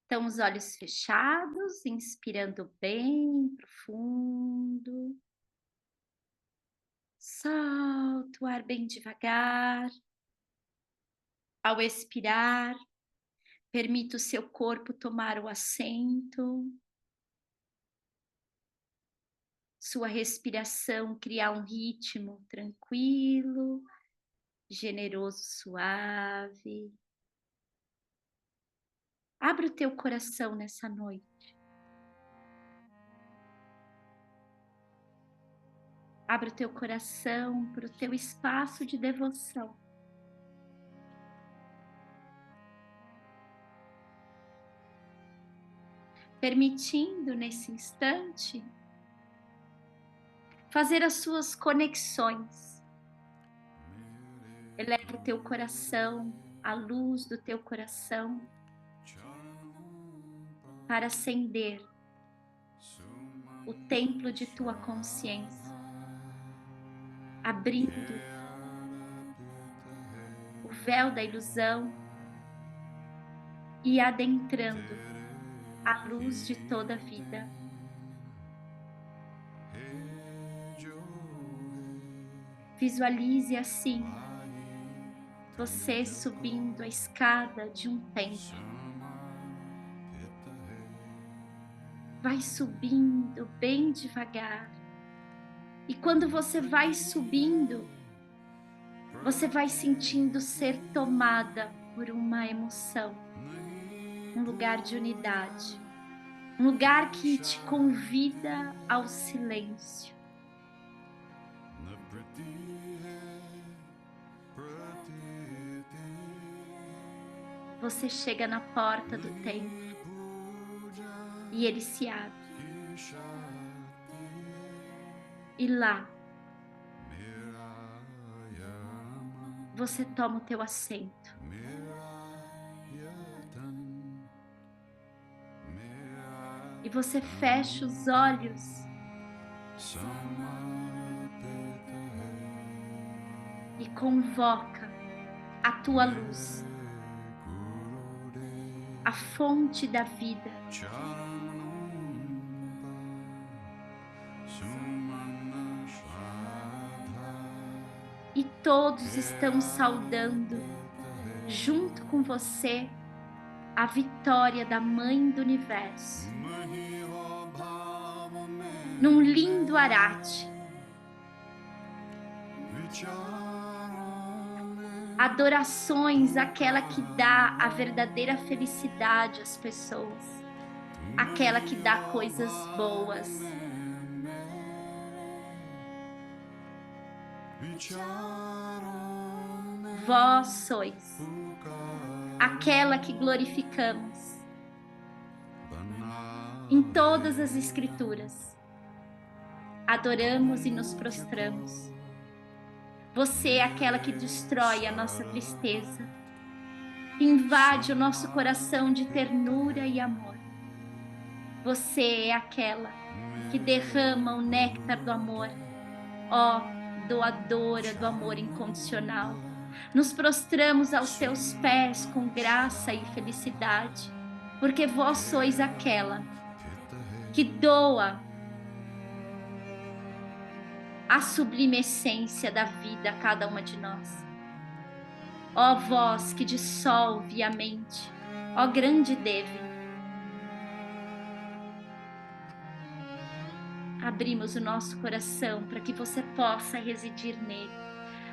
Então, os olhos fechados, inspirando bem profundo. Solta o ar bem devagar. Ao expirar, permita o seu corpo tomar o assento. Sua respiração criar um ritmo tranquilo, generoso, suave. Abra o teu coração nessa noite. Abra o teu coração para o teu espaço de devoção. Permitindo nesse instante fazer as suas conexões. Eleva o teu coração, a luz do teu coração, para acender o templo de tua consciência, abrindo o véu da ilusão e adentrando a luz de toda a vida. Visualize assim você subindo a escada de um templo. Vai subindo bem devagar. E quando você vai subindo, você vai sentindo ser tomada por uma emoção. Um lugar de unidade. Um lugar que te convida ao silêncio. Você chega na porta do templo e ele se abre. E lá você toma o teu assento. E você fecha os olhos e convoca a tua luz, a fonte da vida. E todos estão saudando, junto com você, a vitória da Mãe do Universo. Num lindo arate. Adorações àquela que dá a verdadeira felicidade às pessoas. Aquela que dá coisas boas. Vós sois aquela que glorificamos em todas as escrituras. Adoramos e nos prostramos. Você é aquela que destrói a nossa tristeza, invade o nosso coração de ternura e amor. Você é aquela que derrama o néctar do amor, ó doadora do amor incondicional. Nos prostramos aos teus pés com graça e felicidade, porque vós sois aquela que doa a sublime essência da vida a cada uma de nós. Ó voz que dissolve a mente, ó grande Devi, abrimos o nosso coração para que você possa residir nele.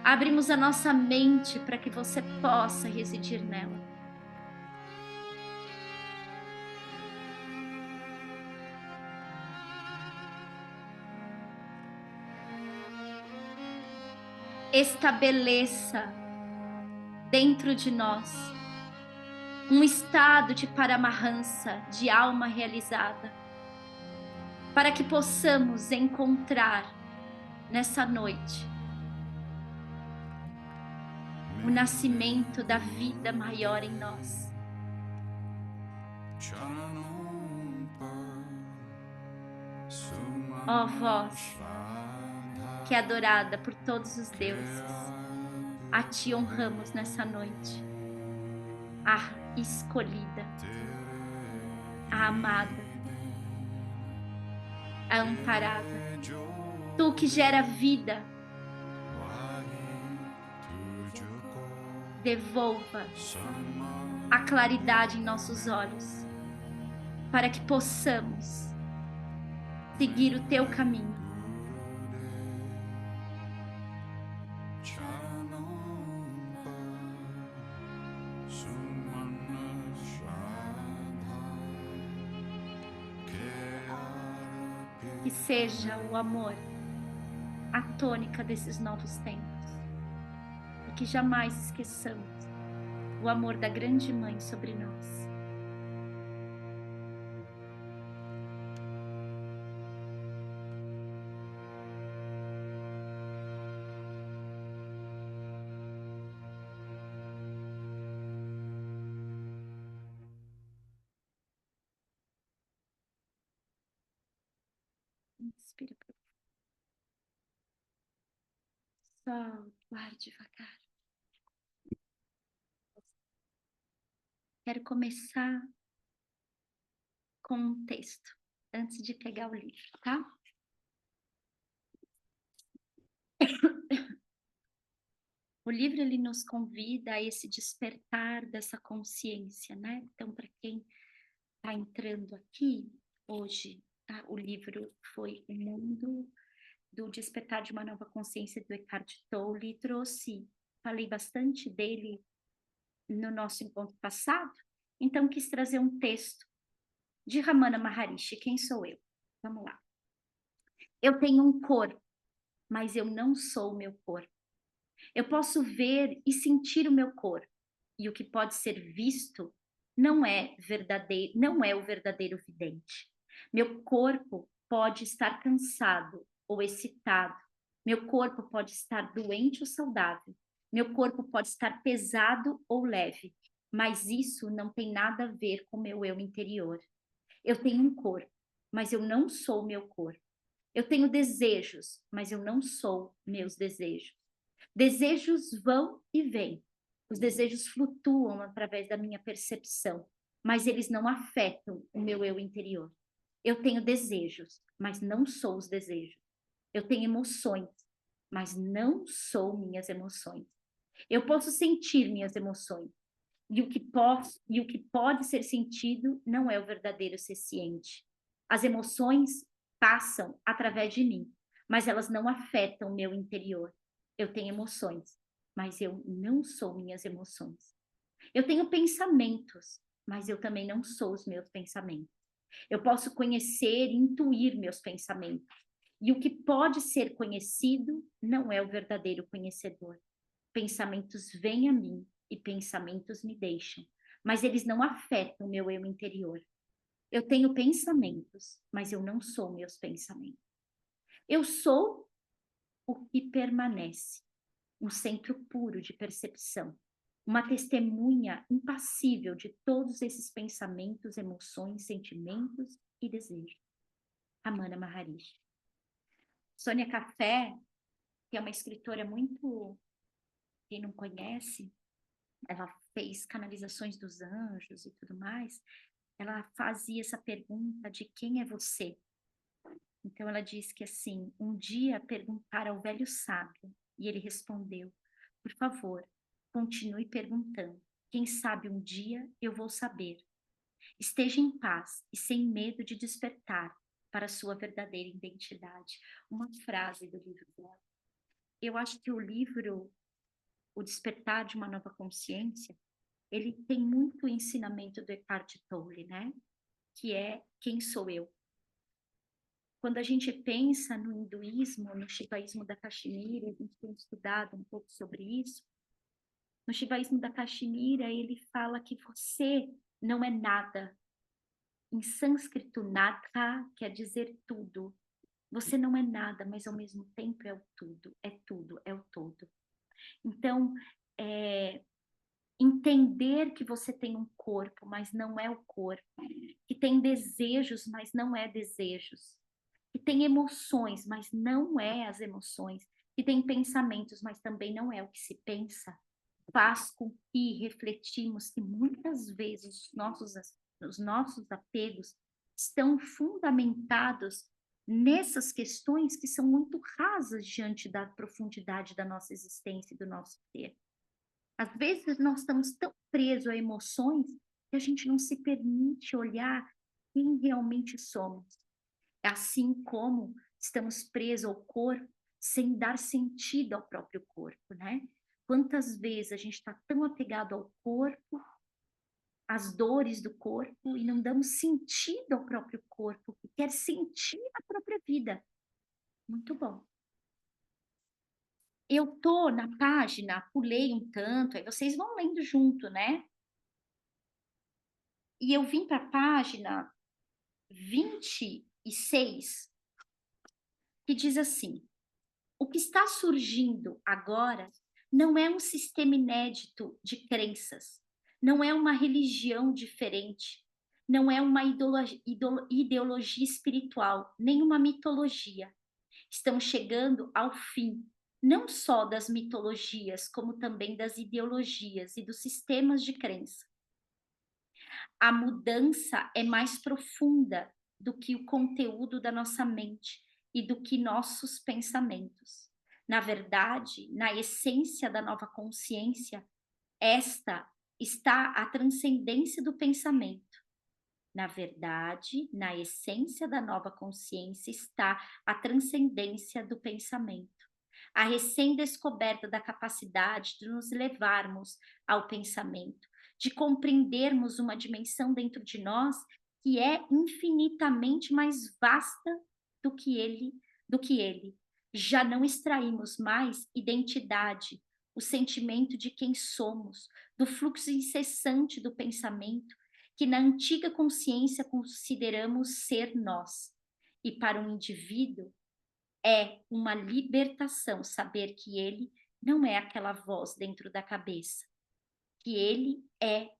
Abrimos a nossa mente para que você possa residir nela. Estabeleça dentro de nós um estado de paramahansa, de alma realizada, para que possamos encontrar nessa noite o nascimento da vida maior em nós. Ó voz que é adorada por todos os deuses, a ti honramos nessa noite, a escolhida. a amada, a amparada. Tu que gera vida, devolva a claridade em nossos olhos, para que possamos seguir o teu caminho. Que seja o amor a tônica desses novos tempos. E que jamais esqueçamos o amor da grande mãe sobre nós. Inspira profundo. Solte o ar devagar. Quero começar com um texto, antes de pegar o livro, tá? O livro, ele nos convida a esse despertar dessa consciência, né? Então, para quem está entrando aqui hoje, tá? O livro foi O Mundo do Despertar de uma Nova Consciência, do Eckhart Tolle. Falei bastante dele no nosso encontro passado, então quis trazer um texto de Ramana Maharishi. Quem sou eu? Vamos lá. Eu tenho um corpo, mas eu não sou o meu corpo. Eu posso ver e sentir o meu corpo, e o que pode ser visto não é o verdadeiro vidente. Meu corpo pode estar cansado ou excitado. Meu corpo pode estar doente ou saudável. Meu corpo pode estar pesado ou leve, mas isso não tem nada a ver com o meu eu interior. Eu tenho um corpo, mas eu não sou o meu corpo. Eu tenho desejos, mas eu não sou meus desejos. Desejos vão e vêm. Os desejos flutuam através da minha percepção, mas eles não afetam o meu eu interior. Eu tenho desejos, mas não sou os desejos. Eu tenho emoções, mas não sou minhas emoções. Eu posso sentir minhas emoções, e o que pode ser sentido não é o verdadeiro ser ciente. As emoções passam através de mim, mas elas não afetam o meu interior. Eu tenho emoções, mas eu não sou minhas emoções. Eu tenho pensamentos, mas eu também não sou os meus pensamentos. Eu posso conhecer e intuir meus pensamentos. E o que pode ser conhecido não é o verdadeiro conhecedor. Pensamentos vêm a mim e pensamentos me deixam, mas eles não afetam o meu eu interior. Eu tenho pensamentos, mas eu não sou meus pensamentos. Eu sou o que permanece, um centro puro de percepção, uma testemunha impassível de todos esses pensamentos, emoções, sentimentos e desejos. Ramana Maharishi. Sônia Café, que é uma escritora muito, quem não conhece, ela fez canalizações dos anjos e tudo mais, ela fazia essa pergunta de quem é você? Então ela diz que assim, um dia perguntaram ao velho sábio e ele respondeu, por favor, continue perguntando, quem sabe um dia eu vou saber. Esteja em paz e sem medo de despertar para a sua verdadeira identidade. Uma frase do livro dela. Eu acho que o livro O Despertar de uma Nova Consciência, ele tem muito ensinamento do Eckhart Tolle, né? Que é quem sou eu. Quando a gente pensa no hinduísmo, no shivaísmo da Caxemira, a gente tem estudado um pouco sobre isso. No shivaísmo da Caxemira, ele fala que você não é nada. Em sânscrito, nada quer dizer tudo. Você não é nada, mas ao mesmo tempo é o tudo, é o todo. Então, entender que você tem um corpo, mas não é o corpo, que tem desejos, mas não é desejos, que tem emoções, mas não é as emoções, que tem pensamentos, mas também não é o que se pensa, faz com que refletimos que muitas vezes os nossos os nossos apegos estão fundamentados nessas questões que são muito rasas diante da profundidade da nossa existência e do nosso ser. Às vezes nós estamos tão presos a emoções que a gente não se permite olhar quem realmente somos. Assim como estamos presos ao corpo sem dar sentido ao próprio corpo, né? Quantas vezes a gente está tão apegado ao corpo, às dores do corpo, e não damos sentido ao próprio corpo, que quer sentir a própria vida. Muito bom. Eu tô na página, pulei um tanto, aí vocês vão lendo junto, né? E eu vim para a página 26, que diz assim: o que está surgindo agora não é um sistema inédito de crenças, não é uma religião diferente, não é uma ideologia espiritual, nem uma mitologia. Estamos chegando ao fim, não só das mitologias, como também das ideologias e dos sistemas de crença. A mudança é mais profunda do que o conteúdo da nossa mente e do que nossos pensamentos. Na verdade, na essência da nova consciência, esta está a transcendência do pensamento. Na verdade, na essência da nova consciência está a transcendência do pensamento. A recém-descoberta da capacidade de nos levarmos ao pensamento, de compreendermos uma dimensão dentro de nós que é infinitamente mais vasta do que ele. Já não extraímos mais identidade, o sentimento de quem somos, do fluxo incessante do pensamento, que na antiga consciência consideramos ser nós. E para um indivíduo é uma libertação saber que ele não é aquela voz dentro da cabeça, que ele é.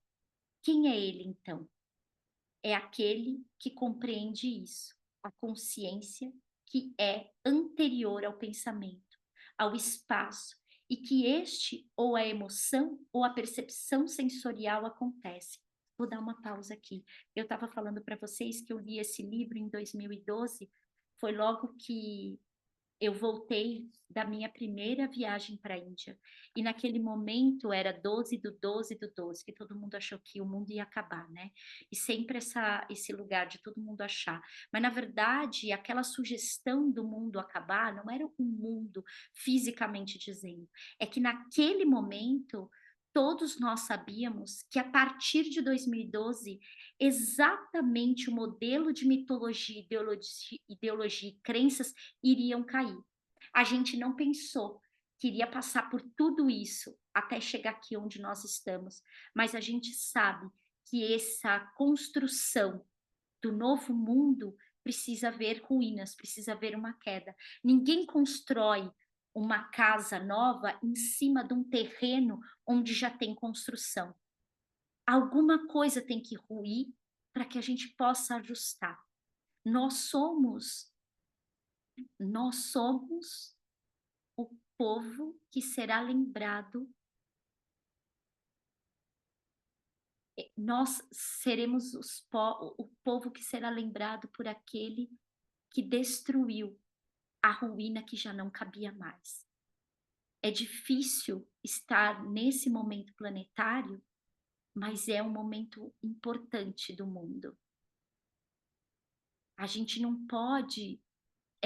Quem é ele então? É aquele que compreende isso, a consciência que é anterior ao pensamento, ao espaço, e que este, ou a emoção, ou a percepção sensorial acontece. Vou dar uma pausa aqui. Eu estava falando para vocês que eu li esse livro em 2012, foi logo que eu voltei da minha primeira viagem para a Índia. E naquele momento era 12 do 12 do 12, que todo mundo achou que o mundo ia acabar, né? E sempre esse lugar de todo mundo achar. Mas, na verdade, aquela sugestão do mundo acabar não era o mundo fisicamente dizendo. É que naquele momento todos nós sabíamos que a partir de 2012 exatamente o modelo de mitologia, ideologia e crenças iriam cair. A gente não pensou que iria passar por tudo isso até chegar aqui onde nós estamos, mas a gente sabe que essa construção do novo mundo precisa haver ruínas, precisa haver uma queda. Ninguém constrói uma casa nova em cima de um terreno onde já tem construção. Alguma coisa tem que ruir para que a gente possa ajustar. Nós somos o povo que será lembrado. Nós seremos o povo que será lembrado por aquele que destruiu a ruína que já não cabia mais. É difícil estar nesse momento planetário, mas é um momento importante do mundo. A gente não pode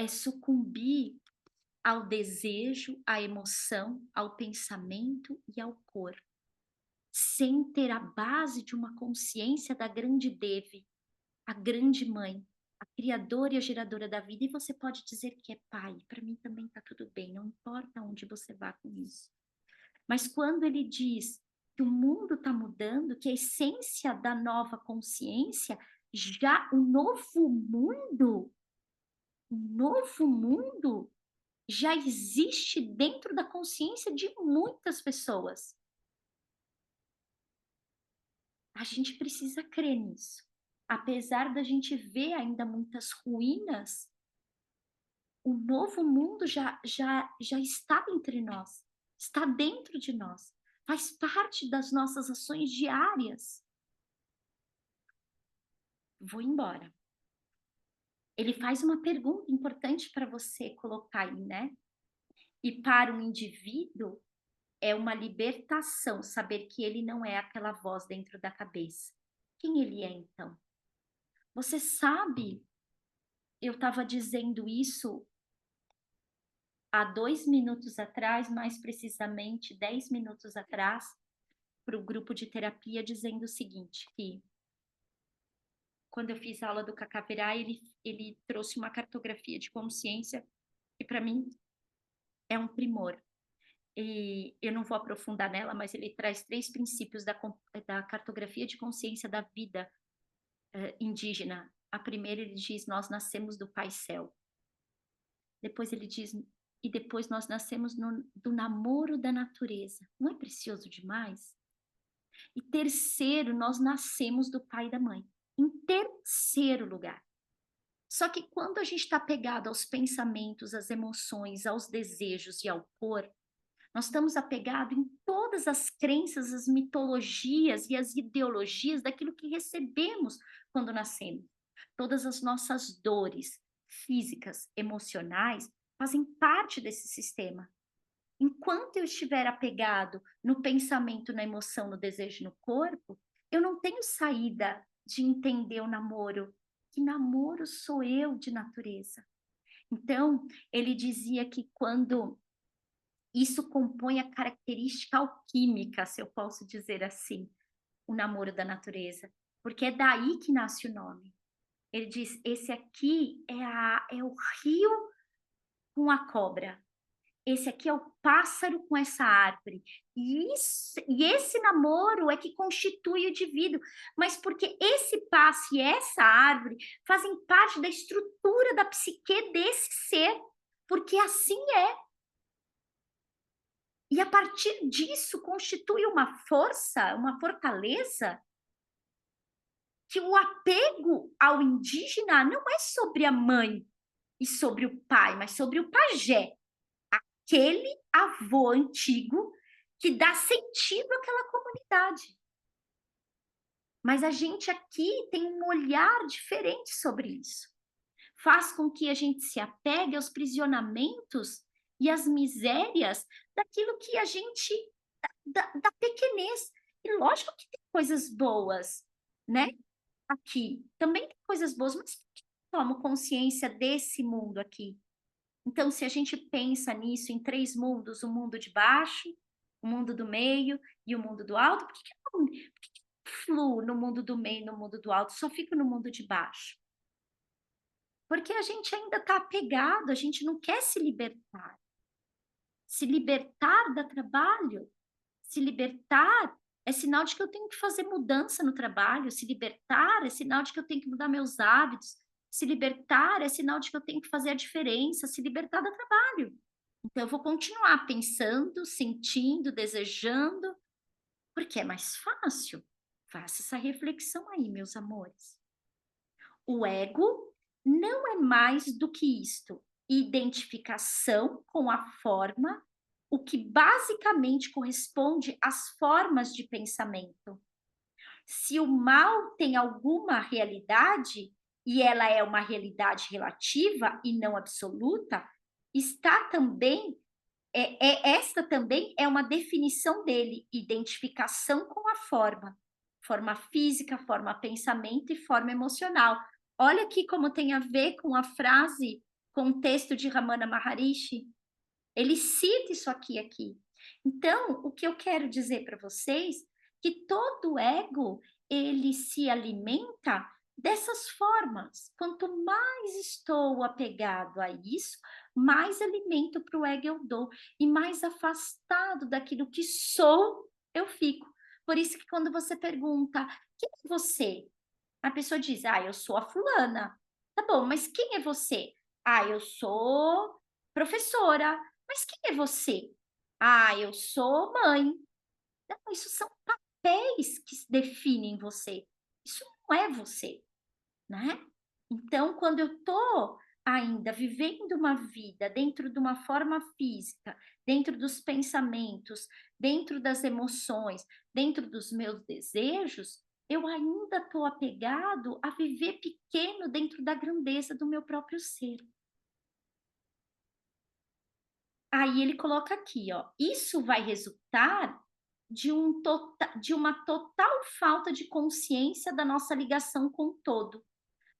sucumbir ao desejo, à emoção, ao pensamento e ao corpo, sem ter a base de uma consciência da grande Devi, a grande mãe, a criadora e a geradora da vida. E você pode dizer que é pai, para mim também está tudo bem, não importa onde você vá com isso. Mas quando ele diz que o mundo está mudando, que a essência da nova consciência, já o novo mundo já existe dentro da consciência de muitas pessoas. A gente precisa crer nisso. Apesar da gente ver ainda muitas ruínas, o novo mundo já está entre nós, está dentro de nós, faz parte das nossas ações diárias. vou embora. Ele faz uma pergunta importante para você colocar aí, né? E para o indivíduo é uma libertação saber que ele não é aquela voz dentro da cabeça. Quem ele é então? Você sabe, eu estava dizendo isso há 2 minutos atrás, mais precisamente 10 minutos atrás, para o grupo de terapia, dizendo o seguinte, que quando eu fiz a aula do Cacaverá, ele trouxe uma cartografia de consciência que para mim é um primor. E eu não vou aprofundar nela, mas ele traz 3 princípios da cartografia de consciência da vida indígena. A primeira ele diz, nós nascemos do Pai Céu. Depois ele diz, e depois nós nascemos do namoro da natureza. Não é precioso demais? E terceiro, nós nascemos do pai e da mãe. Em terceiro lugar. Só que quando a gente está apegado aos pensamentos, às emoções, aos desejos e ao corpo, nós estamos apegados em todas as crenças, as mitologias e as ideologias daquilo que recebemos quando nascemos. Todas as nossas dores físicas, emocionais, fazem parte desse sistema. Enquanto eu estiver apegado no pensamento, na emoção, no desejo, no corpo, eu não tenho saída de entender o namoro. Que namoro sou eu de natureza? Então, ele dizia que quando isso compõe a característica alquímica, se eu posso dizer assim, o namoro da natureza, porque é daí que nasce o nome. Ele diz: esse aqui é o rio com a cobra, esse aqui é o pássaro com essa árvore. E esse namoro é que constitui o indivíduo, mas porque esse pássaro e essa árvore fazem parte da estrutura da psique desse ser, porque assim é. E a partir disso constitui uma força, uma fortaleza, que o apego ao indígena não é sobre a mãe e sobre o pai, mas sobre o pajé, aquele avô antigo que dá sentido àquela comunidade. Mas a gente aqui tem um olhar diferente sobre isso. Faz com que a gente se apegue aos prisionamentos e às misérias daquilo que a gente da pequenez. E lógico que tem coisas boas, né? Aqui também tem coisas boas, mas por que eu tomo consciência desse mundo aqui? Então, se a gente pensa nisso em 3 mundos, o mundo de baixo, o mundo do meio e o mundo do alto, por que eu fluo no mundo do meio e no mundo do alto, só fico no mundo de baixo? Porque a gente ainda está apegado, a gente não quer se libertar. Se libertar dá trabalho. Se libertar é sinal de que eu tenho que fazer mudança no trabalho. Se libertar é sinal de que eu tenho que mudar meus hábitos. Se libertar é sinal de que eu tenho que fazer a diferença. Se libertar dá trabalho. Então, eu vou continuar pensando, sentindo, desejando, porque é mais fácil. Faça essa reflexão aí, meus amores. O ego não é mais do que isto: identificação com a forma, o que basicamente corresponde às formas de pensamento. Se o mal tem alguma realidade, e ela é uma realidade relativa e não absoluta, está também esta também é uma definição dele, identificação com a forma física, forma pensamento e forma emocional. Olha aqui como tem a ver com a frase, com o texto de Ramana Maharishi. Ele cita isso aqui. Então, o que eu quero dizer para vocês, que todo ego, ele se alimenta dessas formas. Quanto mais estou apegado a isso, mais alimento para o ego eu dou, e mais afastado daquilo que sou, eu fico. Por isso que quando você pergunta, quem é você? A pessoa diz, eu sou a fulana. Tá bom, mas quem é você? Eu sou professora. Mas quem é você? Eu sou mãe. Não, isso são papéis que definem você. Isso não é você, né? Então, quando eu estou ainda vivendo uma vida dentro de uma forma física, dentro dos pensamentos, dentro das emoções, dentro dos meus desejos, eu ainda estou apegado a viver pequeno dentro da grandeza do meu próprio ser. Aí ele coloca aqui, ó, isso vai resultar de uma total falta de consciência da nossa ligação com o todo,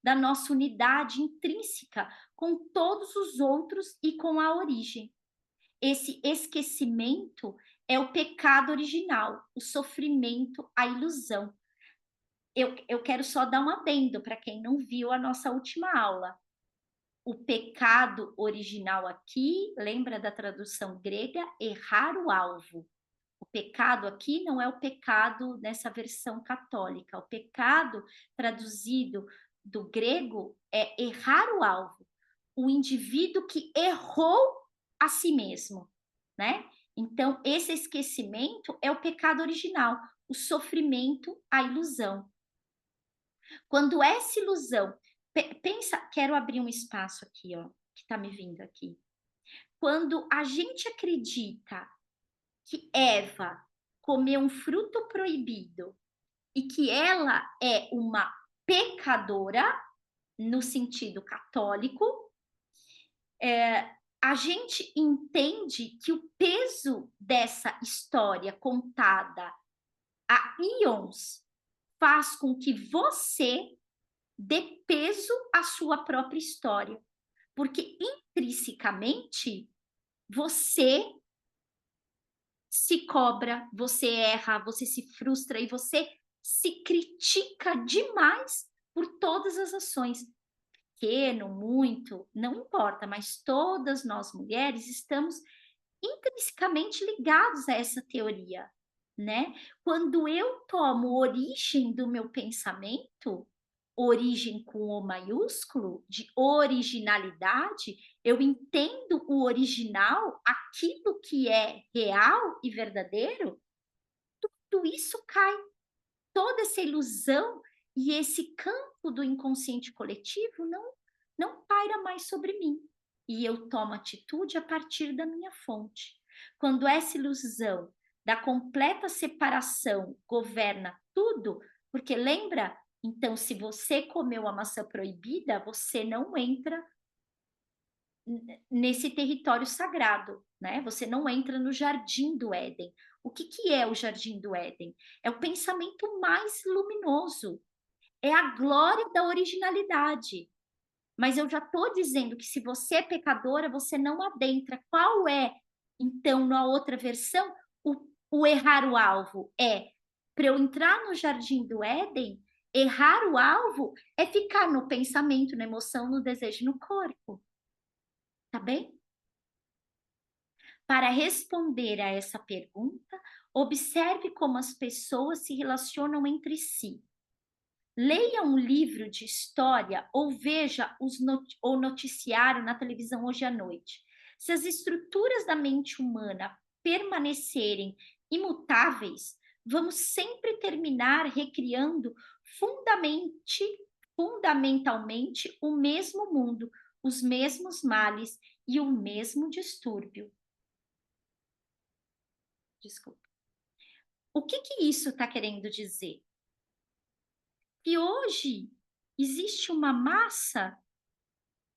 da nossa unidade intrínseca com todos os outros e com a origem. Esse esquecimento é o pecado original, o sofrimento, a ilusão. Eu quero só dar um adendo para quem não viu a nossa última aula. O pecado original aqui, lembra da tradução grega? Errar o alvo. O pecado aqui não é o pecado nessa versão católica. O pecado traduzido do grego é errar o alvo. O indivíduo que errou a si mesmo, né? Então, esse esquecimento é o pecado original, o sofrimento, a ilusão. Quando essa ilusão, pensa, quero abrir um espaço aqui, ó, que tá me vindo aqui. Quando a gente acredita que Eva comeu um fruto proibido e que ela é uma pecadora, no sentido católico, a gente entende que o peso dessa história contada há íons faz com que você dê peso à sua própria história. Porque intrinsecamente você se cobra, você erra, você se frustra e você se critica demais por todas as ações. Pequeno, muito, não importa, mas todas nós mulheres estamos intrinsecamente ligados a essa teoria, né? Quando eu tomo origem do meu pensamento, origem com O maiúsculo, de originalidade, eu entendo o original, aquilo que é real e verdadeiro, tudo isso cai, toda essa ilusão e esse campo do inconsciente coletivo não paira mais sobre mim. E eu tomo atitude a partir da minha fonte. Quando essa ilusão da completa separação governa tudo, porque lembra, então, se você comeu a maçã proibida, você não entra nesse território sagrado, né? Você não entra no jardim do Éden. O que é o jardim do Éden? É o pensamento mais luminoso, é a glória da originalidade. Mas eu já estou dizendo que se você é pecadora, você não adentra. Qual é, então, na outra versão, o errar o alvo? É, para eu entrar no jardim do Éden, errar o alvo é ficar no pensamento, na emoção, no desejo, no corpo. Tá bem? Para responder a essa pergunta, observe como as pessoas se relacionam entre si. Leia um livro de história ou veja o noticiário na televisão hoje à noite. Se as estruturas da mente humana permanecerem imutáveis, vamos sempre terminar recriando fundamentalmente o mesmo mundo, os mesmos males e o mesmo distúrbio. Desculpa. O que isso está querendo dizer? Que hoje existe uma massa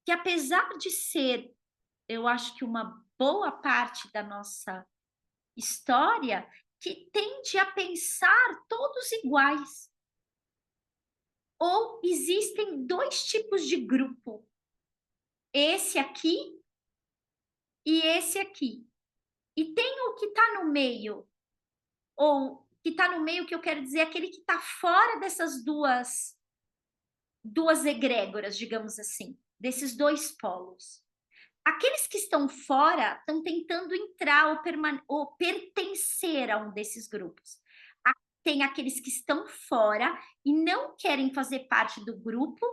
que, apesar de ser, eu acho que uma boa parte da nossa história, que tende a pensar todos iguais. Ou existem dois tipos de grupo, esse aqui e esse aqui. E tem o que está no meio, ou que está no meio, que eu quero dizer, aquele que está fora dessas duas egrégoras, digamos assim, desses dois polos. Aqueles que estão fora estão tentando entrar ou pertencer a um desses grupos. Tem aqueles que estão fora e não querem fazer parte do grupo,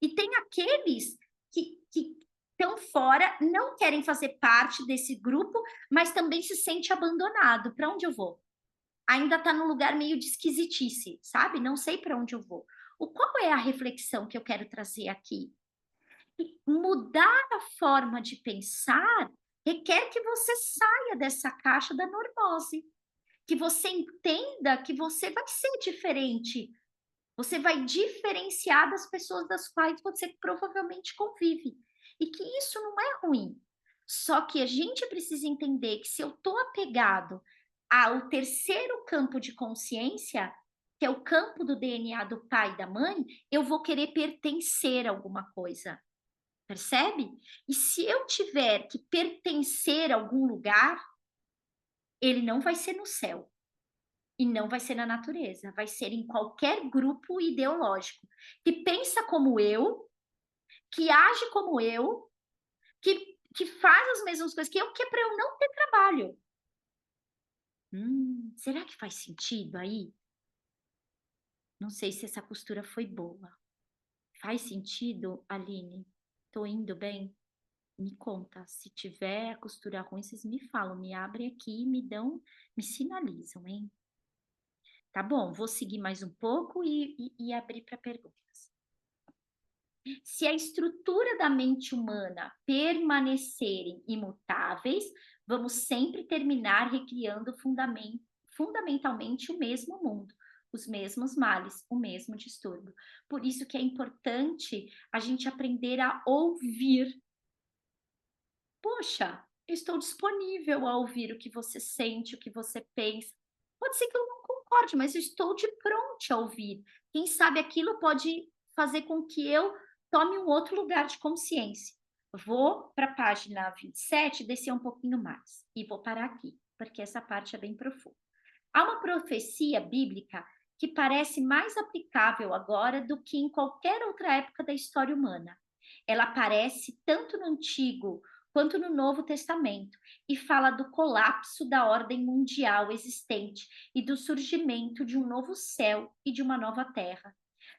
e tem aqueles que estão fora, não querem fazer parte desse grupo, mas também se sente abandonado. Para onde eu vou? Ainda está num lugar meio de esquisitice, sabe? Não sei para onde eu vou. Qual é a reflexão que eu quero trazer aqui? Mudar a forma de pensar requer que você saia dessa caixa da normose, que você entenda que você vai ser diferente Você vai diferenciar das pessoas das quais você provavelmente convive. E que isso não é ruim. Só que a gente precisa entender que se eu estou apegado ao terceiro campo de consciência, que é o campo do DNA do pai e da mãe, eu vou querer pertencer a alguma coisa. Percebe? E se eu tiver que pertencer a algum lugar, ele não vai ser no céu. E não vai ser na natureza, vai ser em qualquer grupo ideológico que pensa como eu, que age como eu, que faz as mesmas coisas que é para eu não ter trabalho. Será que faz sentido aí? Não sei se essa costura foi boa. Faz sentido, Aline? Tô indo bem? Me conta. Se tiver a costura ruim, vocês me falam, me abrem aqui e me sinalizam, hein? Tá bom, vou seguir mais um pouco e abrir para perguntas. Se a estrutura da mente humana permanecerem imutáveis, vamos sempre terminar recriando fundamentalmente o mesmo mundo, os mesmos males, o mesmo distúrbio. Por isso que é importante a gente aprender a ouvir. Poxa, eu estou disponível a ouvir o que você sente, o que você pensa. Pode ser que eu não concorde, mas eu estou de pronto a ouvir. Quem sabe aquilo pode fazer com que eu tome um outro lugar de consciência. Vou para a página 27, descer um pouquinho mais e vou parar aqui, porque essa parte é bem profunda. Há uma profecia bíblica que parece mais aplicável agora do que em qualquer outra época da história humana. Ela aparece tanto no Antigo quanto no Novo Testamento e fala do colapso da ordem mundial existente e do surgimento de um novo céu e de uma nova terra.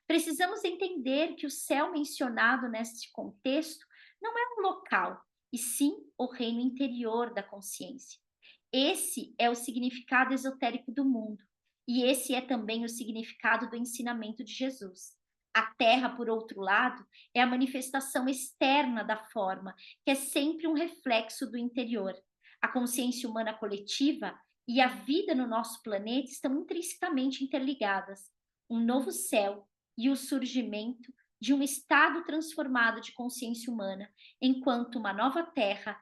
Precisamos entender que o céu mencionado neste contexto não é um local, e sim o reino interior da consciência. Esse é o significado esotérico do mundo, e esse é também o significado do ensinamento de Jesus. A Terra, por outro lado, é a manifestação externa da forma, que é sempre um reflexo do interior. A consciência humana coletiva e a vida no nosso planeta estão intrinsecamente interligadas. Um novo céu e o surgimento de um estado transformado de consciência humana, enquanto uma nova Terra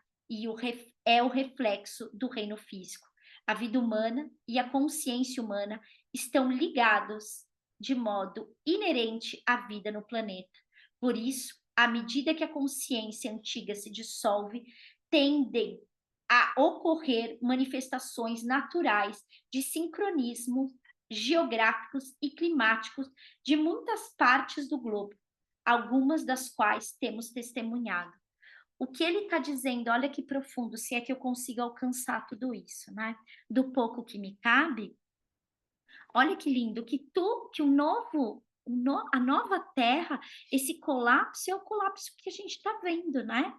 é o reflexo do reino físico. A vida humana e a consciência humana estão ligados de modo inerente à vida no planeta. Por isso, à medida que a consciência antiga se dissolve, tendem a ocorrer manifestações naturais de sincronismo geográficos e climáticos de muitas partes do globo, algumas das quais temos testemunhado. O que ele está dizendo, olha que profundo, se é que eu consigo alcançar tudo isso, né? Do pouco que me cabe, olha que lindo, que a nova Terra, esse colapso é o colapso que a gente está vendo, né?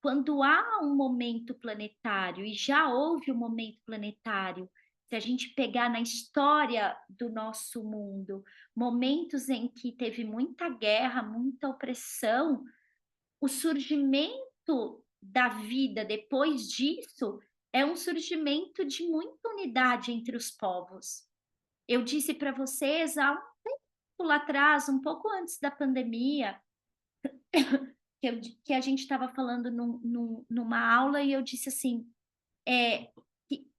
Quando há um momento planetário, e já houve um momento planetário, se a gente pegar na história do nosso mundo, momentos em que teve muita guerra, muita opressão, o surgimento da vida depois disso é um surgimento de muita unidade entre os povos. Eu disse para vocês há um tempo lá atrás, um pouco antes da pandemia, que a gente estava falando numa aula e eu disse assim, que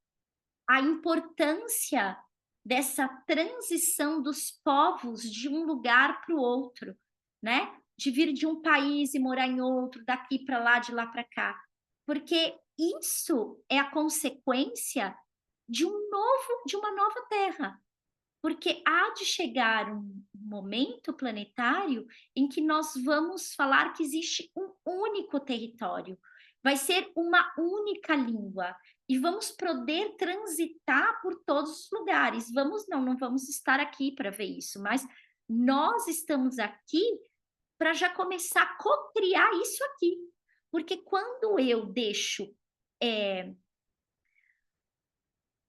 a importância dessa transição dos povos de um lugar para o outro, né? De vir de um país e morar em outro, daqui para lá, de lá para cá. Porque isso é a consequência de uma nova terra. Porque há de chegar um momento planetário em que nós vamos falar que existe um único território, vai ser uma única língua e vamos poder transitar por todos os lugares. Não vamos estar aqui para ver isso, mas nós estamos aqui para já começar a co-criar isso aqui. Porque quando eu deixo.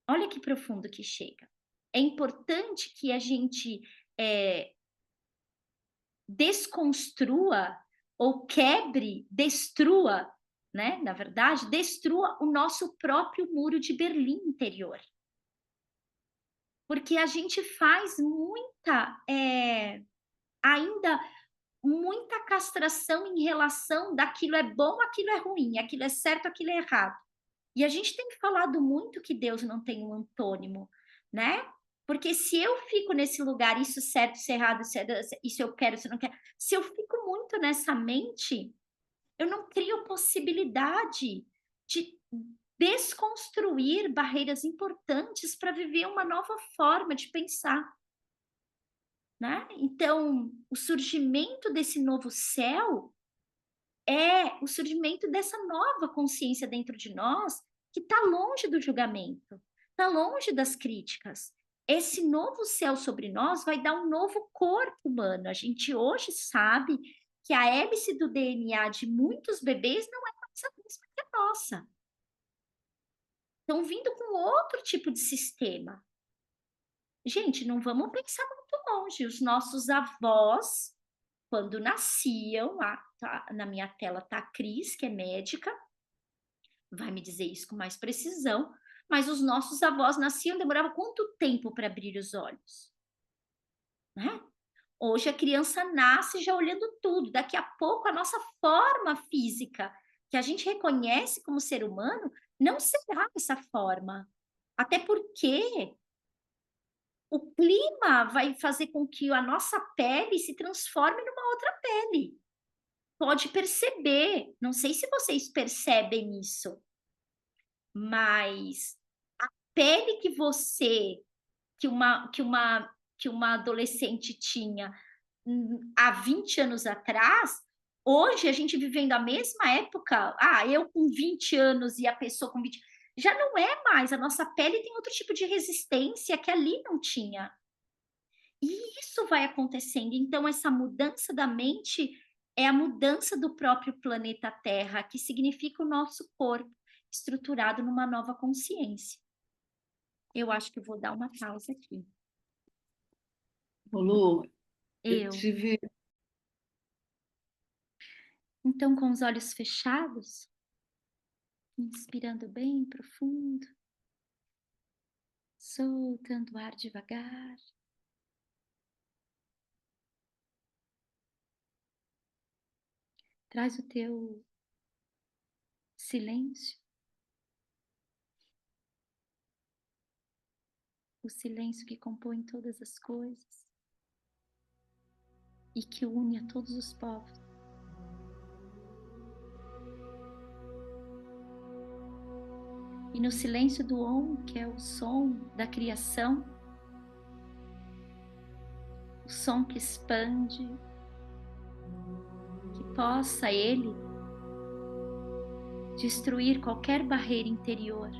Olha que profundo que chega. É importante que a gente desconstrua ou quebre, destrua, né? Na verdade, destrua o nosso próprio muro de Berlim interior. Porque a gente faz ainda muita castração em relação daquilo é bom, aquilo é ruim, aquilo é certo, aquilo é errado. E a gente tem falado muito que Deus não tem um antônimo, né? Porque se eu fico nesse lugar, isso certo, isso errado, isso eu quero, isso eu não quero. Se eu fico muito nessa mente, eu não crio possibilidade de desconstruir barreiras importantes para viver uma nova forma de pensar, né? Então, o surgimento desse novo céu é o surgimento dessa nova consciência dentro de nós, que está longe do julgamento, está longe das críticas. Esse novo céu sobre nós vai dar um novo corpo humano. A gente hoje sabe que a hélice do DNA de muitos bebês não é mais a mesma que a nossa. Estão vindo com outro tipo de sistema. Gente, não vamos pensar muito longe. Os nossos avós, quando nasciam, na minha tela está a Cris, que é médica, vai me dizer isso com mais precisão, mas os nossos avós nasciam, demorava quanto tempo para abrir os olhos? Né? Hoje a criança nasce já olhando tudo, daqui a pouco a nossa forma física, que a gente reconhece como ser humano, não será essa forma. Até porque o clima vai fazer com que a nossa pele se transforme numa outra pele. Pode perceber, não sei se vocês percebem isso, mas a pele que uma adolescente tinha há 20 anos atrás, hoje a gente vivendo a mesma época, eu com 20 anos e a pessoa com 20, já não é mais, a nossa pele tem outro tipo de resistência que ali não tinha. E isso vai acontecendo. Então, essa mudança da mente é a mudança do próprio planeta Terra, que significa o nosso corpo estruturado numa nova consciência. Eu acho que eu vou dar uma pausa aqui. Ô, Lu, eu Eu. tive. Então, com os olhos fechados, inspirando bem profundo, soltando o ar devagar. Traz o teu silêncio, o silêncio que compõe todas as coisas e que une a todos os povos. E no silêncio do Om, que é o som da criação, o som que expande, que possa ele destruir qualquer barreira interior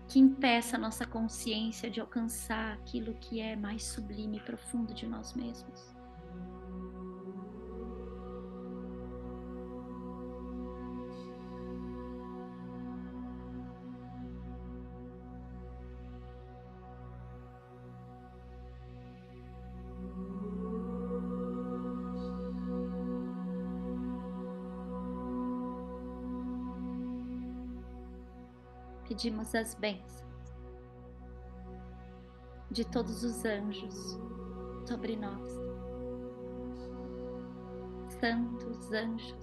que impeça a nossa consciência de alcançar aquilo que é mais sublime e profundo de nós mesmos. Pedimos as bênçãos de todos os anjos sobre nós. Santos anjos,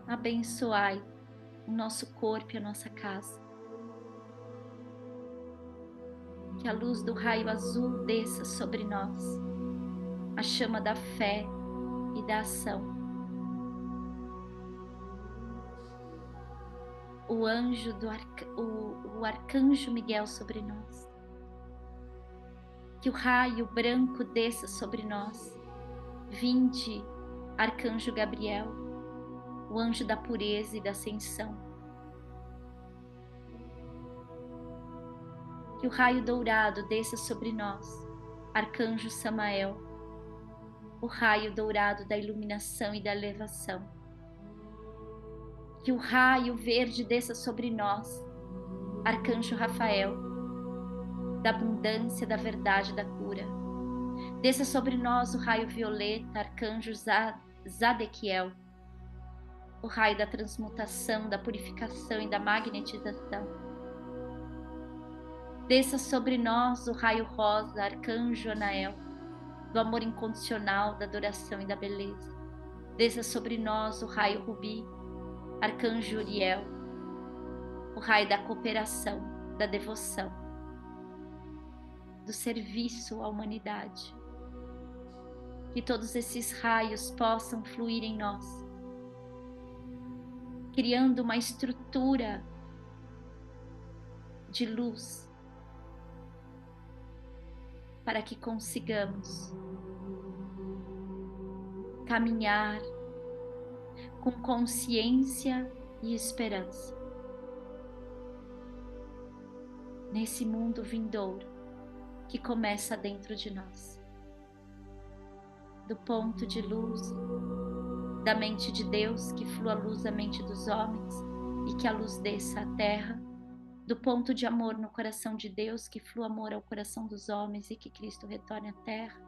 abençoai o nosso corpo e a nossa casa. Que a luz do raio azul desça sobre nós, a chama da fé e da ação. O anjo o arcanjo Miguel sobre nós. Que o raio branco desça sobre nós. Vinde, arcanjo Gabriel, o anjo da pureza e da ascensão. Que o raio dourado desça sobre nós, arcanjo Samael, o raio dourado da iluminação e da elevação. Que o raio verde desça sobre nós, arcanjo Rafael, da abundância, da verdade e da cura. Desça sobre nós o raio violeta, arcanjo Zadequiel, o raio da transmutação, da purificação e da magnetização. Desça sobre nós o raio rosa, arcanjo Anael, do amor incondicional, da adoração e da beleza. Desça sobre nós o raio rubi, arcanjo Uriel, o raio da cooperação, da devoção, do serviço à humanidade. Que todos esses raios possam fluir em nós, criando uma estrutura de luz para que consigamos caminhar com consciência e esperança nesse mundo vindouro que começa dentro de nós. Do ponto de luz da mente de Deus, que flua a luz da mente dos homens e que a luz desça à terra. Do ponto de amor no coração de Deus, que flua amor ao coração dos homens e que Cristo retorne à terra.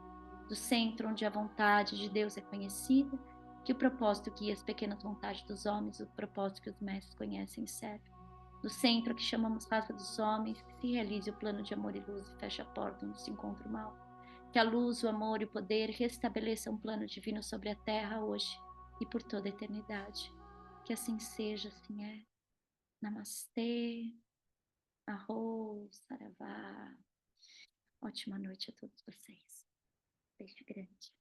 Do centro onde a vontade de Deus é conhecida, que o propósito guia as pequenas vontades dos homens, o propósito que os mestres conhecem e servem. Do centro que chamamos raça dos homens, que se realize o plano de amor e luz e feche a porta onde se encontra o mal. Que a luz, o amor e o poder restabeleçam um plano divino sobre a terra hoje e por toda a eternidade. Que assim seja, assim é. Namastê, arroz, saravá. Ótima noite a todos vocês. Beijo grande.